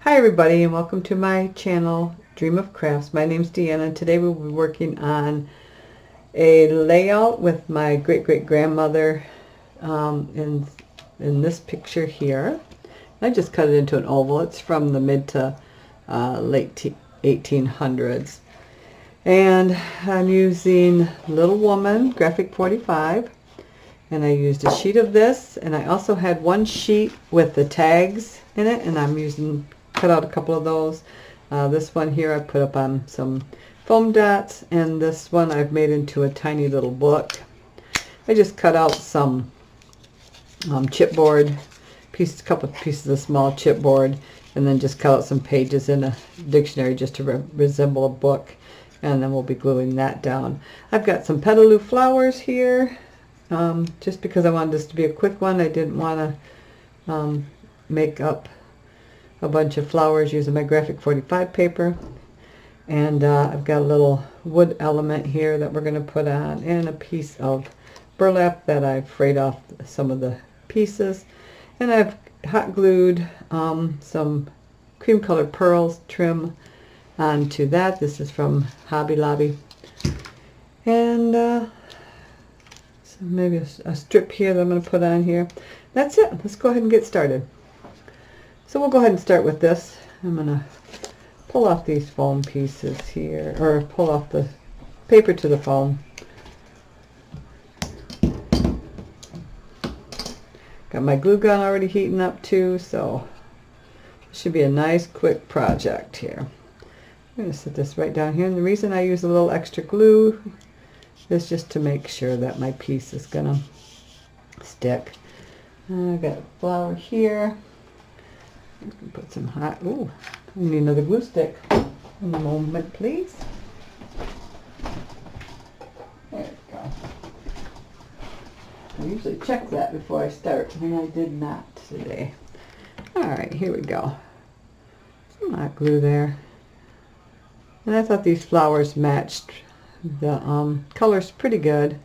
Hi everybody, and welcome to my channel, Dream of Crafts. My name's Deanna, and today we'll be working on a layout with my great-great-grandmother in this picture here. I just cut it into an oval. It's from the mid to late 1800s. And I'm using Little Woman Graphic 45. And I used a sheet of this, and I also had one sheet with the tags in it, and I'm cut out a couple of those. This one here I put up on some foam dots, and this one I've made into a tiny little book. I just cut out some chipboard pieces, a couple of pieces of small chipboard, and then just cut out some pages in a dictionary just to resemble a book, and then we'll be gluing that down. I've got some petaloo flowers here, just because I wanted this to be a quick one. I didn't want to make up a bunch of flowers using my Graphic 45 paper. And I've got a little wood element here that we're going to put on, and a piece of burlap that I've frayed off some of the pieces. And I've hot glued some cream colored pearls trim onto that. This is from Hobby Lobby. And so maybe a strip here that I'm going to put on here. That's it. Let's go ahead and get started. So we'll go ahead and start with this. I'm going to pull off these foam pieces here, or pull off the paper to the foam. Got my glue gun already heating up too, so it should be a nice quick project here. I'm going to set this right down here, and the reason I use a little extra glue is just to make sure that my piece is going to stick. I've got a flower here. Put some hot, ooh, I need another glue stick. In a moment, please. There we go. I usually check that before I start, and I did not today. Alright, here we go. Some hot glue there. And I thought these flowers matched the colors pretty good.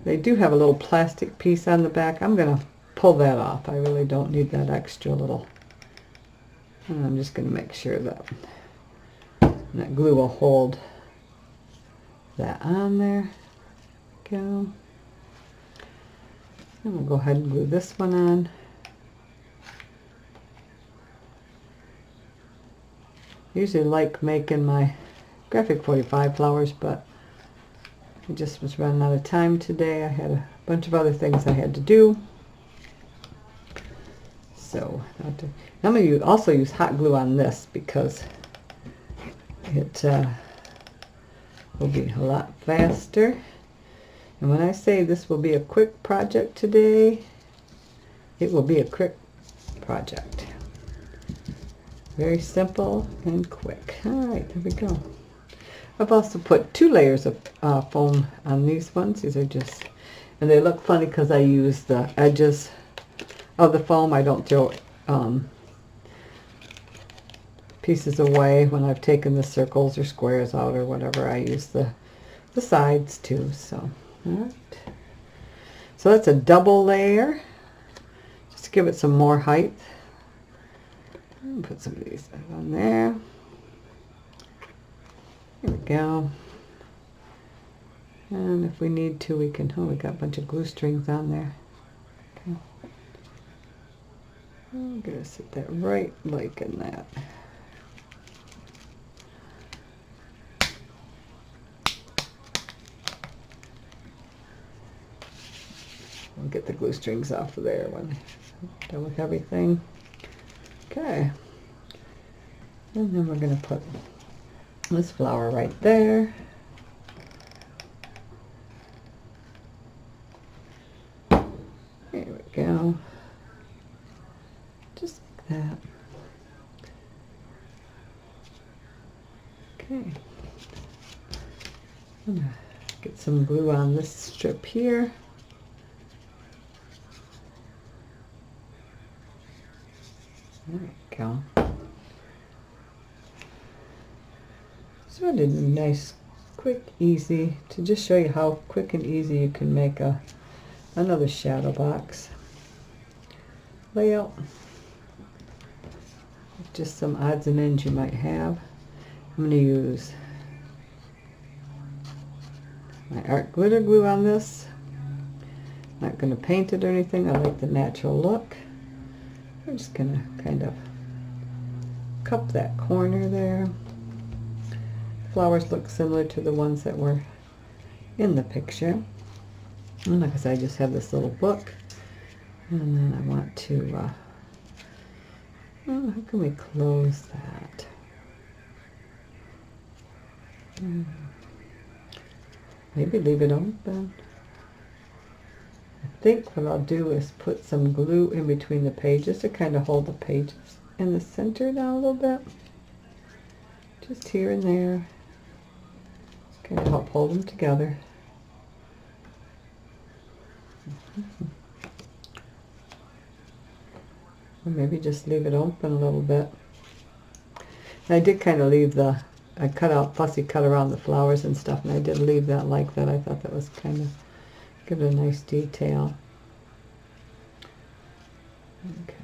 They do have a little plastic piece on the back. I'm going to pull that off. I really don't need that extra little. And I'm just going to make sure that that glue will hold that on there. Go. And we'll go ahead and glue this one on. I usually like making my Graphic 45 flowers, but I just was running out of time today. I had a bunch of other things I had to do. So I'm going to also use hot glue on this because it will be a lot faster. And when I say this will be a quick project today, it will be a quick project. Very simple and quick. Alright, there we go. I've also put 2 layers of foam on these ones. These are just, and they look funny because I use the edges of the foam. I don't throw pieces away when I've taken the circles or squares out or whatever. I use the sides too. So, all right. So that's a double layer, just to give it some more height. Put some of these on there. Here we go. And if we need to, we can. Oh, we got a bunch of glue strings on there. Okay. I'm going to set that right like in that. I'll get the glue strings off of there when I'm done with everything. Okay. And then we're going to put this flower right there. There we go. Just like that. Okay. I'm going to get some glue on this strip here. There we go. So I did a nice, quick, easy, to just show you how quick and easy you can make another shadow box layout. just some odds and ends you might have. I'm going to use my art glitter glue on this. Not going to paint it or anything. I like the natural look. I'm just going to kind of cup that corner there. Flowers look similar to the ones that were in the picture. And like I said, I just have this little book. And then I want to, how can we close that? Maybe leave it open. I think what I'll do is put some glue in between the pages to kind of hold the pages in the center down a little bit. Just here and there. Kind of help hold them together. Or maybe just leave it open a little bit. And I did kind of leave I cut out, fussy cut around the flowers and stuff, and I did leave that like that. I thought that was kind of, give it a nice detail. Okay.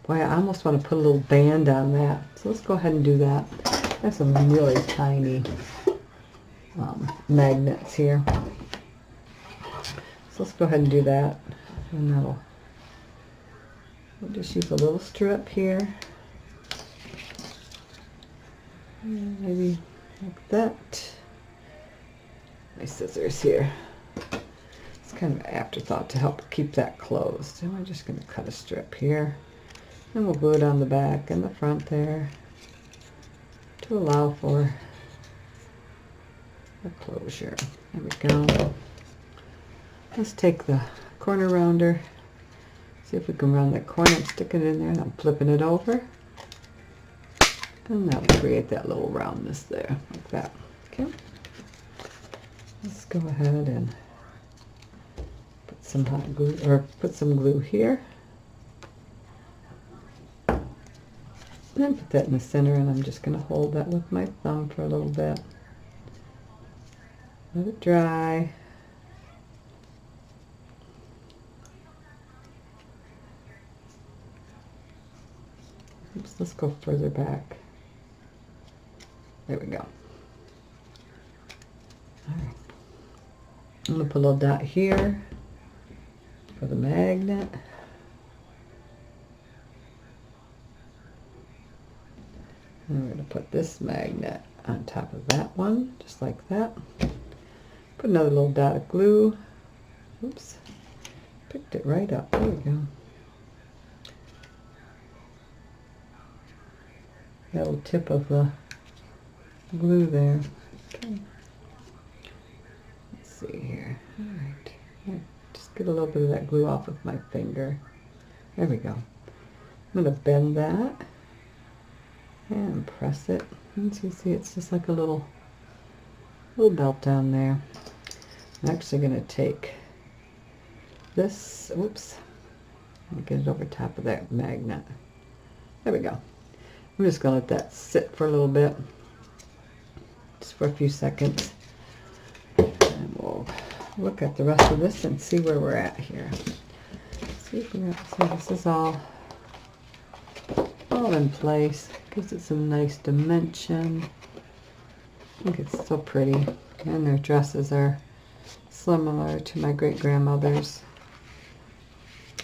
Boy, I almost want to put a little band on that. So let's go ahead and do that. I have some really tiny magnets here. So let's go ahead and do that. And we'll just use a little strip here. Maybe like that. My scissors here. It's kind of an afterthought to help keep that closed. And we're just going to cut a strip here. And we'll glue it on the back and the front there to allow for a closure. There we go. Let's take the corner rounder. See if we can round that corner and stick it in there. And I'm flipping it over. And that will create that little roundness there, like that. Okay. Let's go ahead and put some hot glue, or put some glue here. And put that in the center, and I'm just going to hold that with my thumb for a little bit. Let it dry. Oops, let's go further back. There we go. All right. I'm going to put a little dot here for the magnet. And we're going to put this magnet on top of that one, just like that. Put another little dot of glue. Oops. Picked it right up. There we go. That little tip of the glue there. Okay. Let's see here. All right. Yeah, just get a little bit of that glue off with my finger. There we go. I'm going to bend that and press it. And so you see it's just like a little belt down there. I'm actually going to take this, oops, and get it over top of that magnet. There we go. I'm just going to let that sit for a little bit, just for a few seconds, and we'll look at the rest of this and see where we're at here. See if we're at, so this is all in place. Gives it some nice dimension. I think it's so pretty, and their dresses are similar to my great-grandmother's.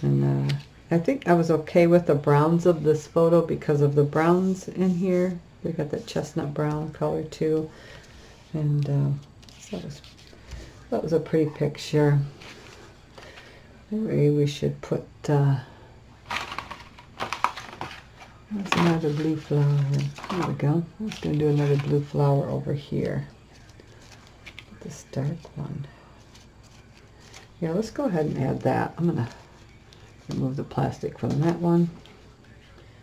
And I think I was okay with the browns of this photo because of the browns in here. They got that chestnut brown color too, and so that was a pretty picture. Maybe we should put there's another blue flower. There we go. I'm just going to do another blue flower over here. This dark one. Yeah, let's go ahead and add that. I'm going to remove the plastic from that one.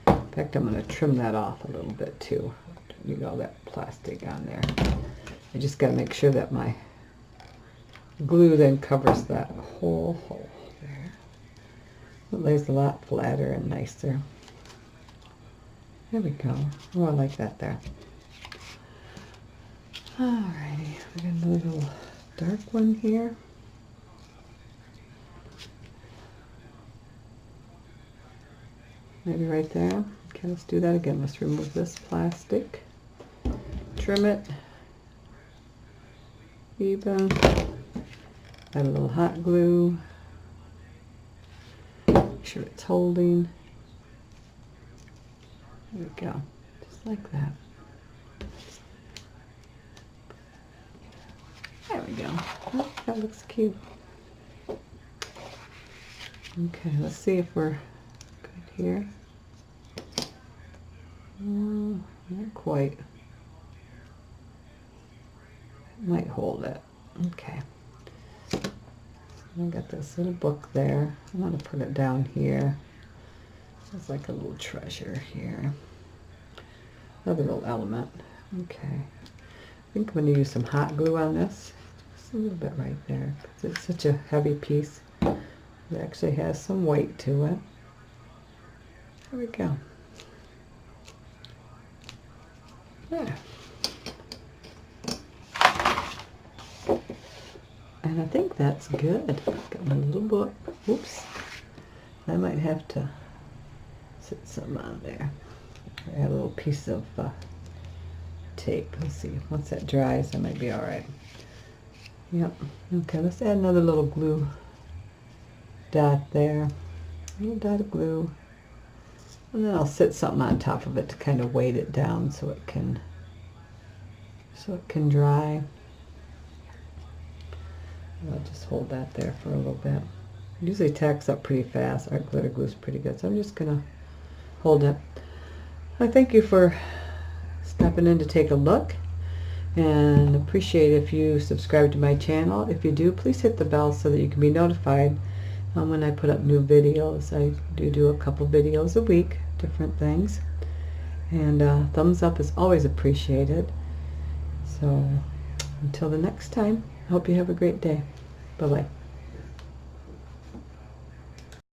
In fact, I'm going to trim that off a little bit too. You know, that plastic on there. I just got to make sure that my glue then covers that whole hole there. It lays a lot flatter and nicer. There we go. Oh, I like that there. Alrighty, we got a little dark one here. maybe right there. Okay, let's do that again. Let's remove this plastic, trim it even, add a little hot glue, make sure it's holding. There we go, just like that. There we go. Oh, that looks cute. Okay, let's see if we're good here. Not quite. Might hold it. Okay. I got this little book there. I'm going to put it down here. It's like a little treasure here. Another little element. Okay. I think I'm going to use some hot glue on this. Just a little bit right there, because it's such a heavy piece. It actually has some weight to it. There we go. There. And I think that's good. Got my little book. Oops. I might have to sit some on there. I have a little piece of tape. Let's see. Once that dries, that might be all right. Yep. Okay, let's add another little glue dot there. A little dot of glue. And then I'll sit something on top of it to kind of weight it down so it can dry. I'll just hold that there for a little bit. It usually tacks up pretty fast. Our glitter glue is pretty good, so I'm just gonna hold it. I thank you for stopping in to take a look, and appreciate if you subscribe to my channel. If you do, please hit the bell so that you can be notified when I put up new videos. I do a couple videos a week, different things, and thumbs up is always appreciated. So until the next time, I hope you have a great day. Bye-bye.